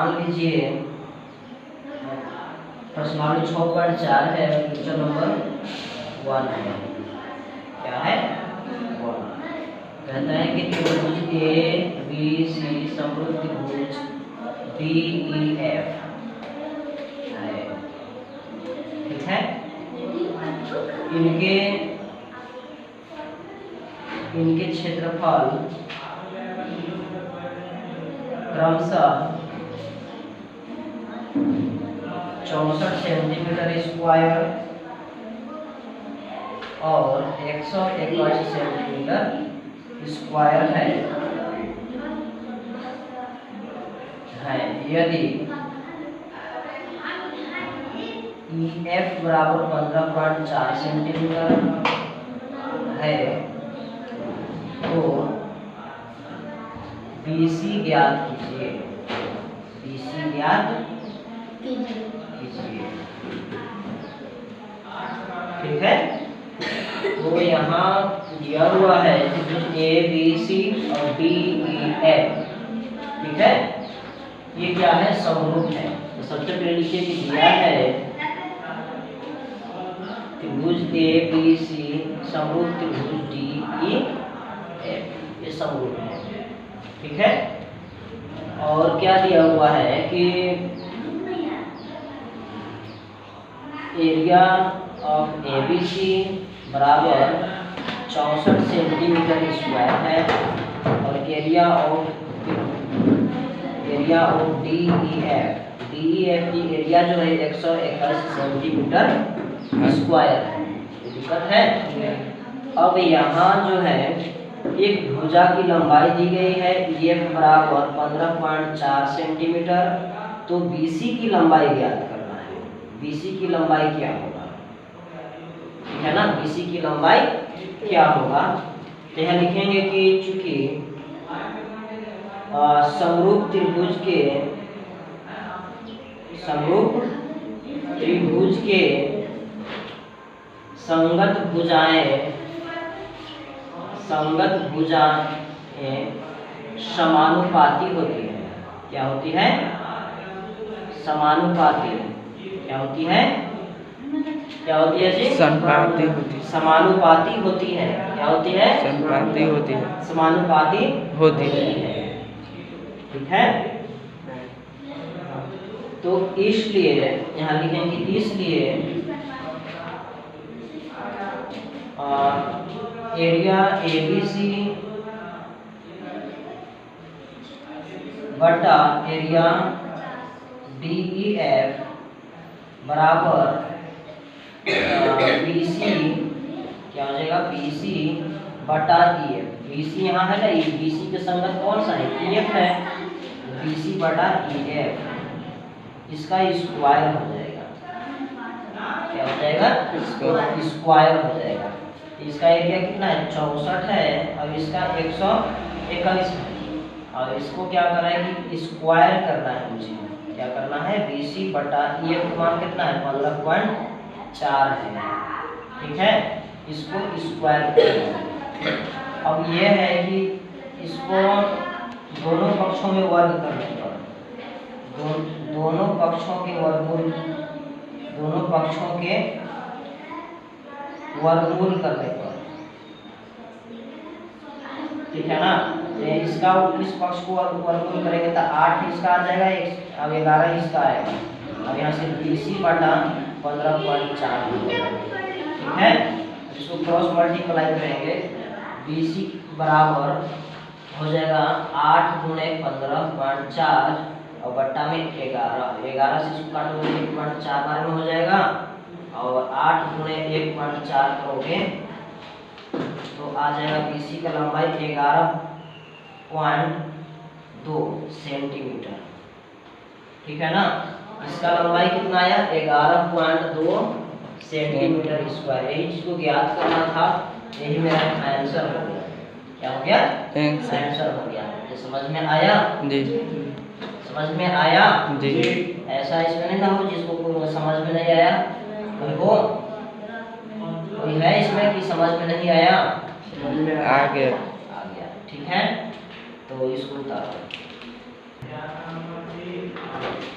मान लीजिए प्रश्नावली 6.4 है, क्वेश्चन नंबर 1 है। क्या है? 1 कहता है कि त्रिभुज ABC समरूप त्रिभुज DEF है, ठीक है। इनके क्षेत्रफल क्रमशः 64 सेंटीमीटर स्क्वायर और 181 सेंटीमीटर स्क्वायर है। यदि EF बराबर 15.4 सेंटीमीटर है तो BC ज्ञात कीजिए। BC ज्ञात कीजिए, ठीक है। तो यहाँ दिया हुआ है ABC और DEF, ठीक है। ये क्या है? समरूप है। तो सबसे पहले लिखिए कि दिया है त्रिभुज ABC समरूप त्रिभुज DEF, ये समरूप है, ठीक है। और क्या दिया हुआ है कि एरिया ऑफ ABC बराबर 64 सेंटीमीटर स्क्वायर है और एरिया ऑफ DEF की एरिया जो है 181 सेंटीमीटर स्क्वायर है। दिक्कत है। अब यहाँ जो है एक भुजा की लंबाई दी गई है EF बराबर 15.4 सेंटीमीटर। तो BC की लंबाई ज्ञात करना है। BC की लंबाई क्या होगा, ठीक है ना। BC की लंबाई क्या होगा? तो यहाँ लिखेंगे कि चूंकि समरूप त्रिभुज के संगत भुजाएं समानुपाती होती है। क्या होती है? समानुपाती। क्या होती है? क्या होती है जी? समानुपाती होती। समानुपाती होती है। क्या होती है? समानुपाती होती है। समानुपाती होती है, ठीक है। तो इसलिए यहाँ लिखेंगे इसलिए एरिया ABC बटा एरिया DEF बराबर BC, क्या हो जाएगा? BC बटा EF। BC यहाँ है ना, BC के संगत कौन सा है? EF है। BC बटा EF इसका स्क्वायर हो जाएगा। क्या हो जाएगा? स्क्वायर हो जाएगा। इसका एरिया कितना है? 64 है और इसका 121 है। और इसको क्या करना है कि स्क्वायर करना है मुझे। क्या करना है? BC बटा EF का मान कितना है? 15.4 है, ठीक है। इसको स्क्वायर करना है। अब ये है कि इसको दोनों पक्षों में वर्ग करने पर दोनों पक्षों के वर्गमूल करने पर, ठीक है ना। इसका इस पक्ष को वर्गमूल करेंगे तो 8 इसका आ जाएगा, अब 11 इसका आएगा। अब यहाँ से BC बटा 15.4, ठीक है। इसको क्रॉस मल्टीप्लाई करेंगे। BC बराबर हो जाएगा 8 गुणे 15.4 और बट्टा में 11 से इसको काटोगे 1.4 बार में हो जाएगा और 8 गुणे 1.4 करोगे तो आ जाएगा BC का लंबाई 11.2 सेंटीमीटर, ठीक है ना। इसका लंबाई कितना आया? 11.2 सेंटीमीटर स्क्वायर। यही जिसको ज्ञात करना था, यही मेरा आंसर हो गया। क्या हो गया? आंसर हो गया। ये समझ में आया जी? समझ में आया जी। ऐसा इसमें नहीं ना हो जिसको कोई समझ में नहीं आया। कोई है इसमें कि समझ में नहीं आया? आ गया, ठीक है। तो इसको उतारो। है।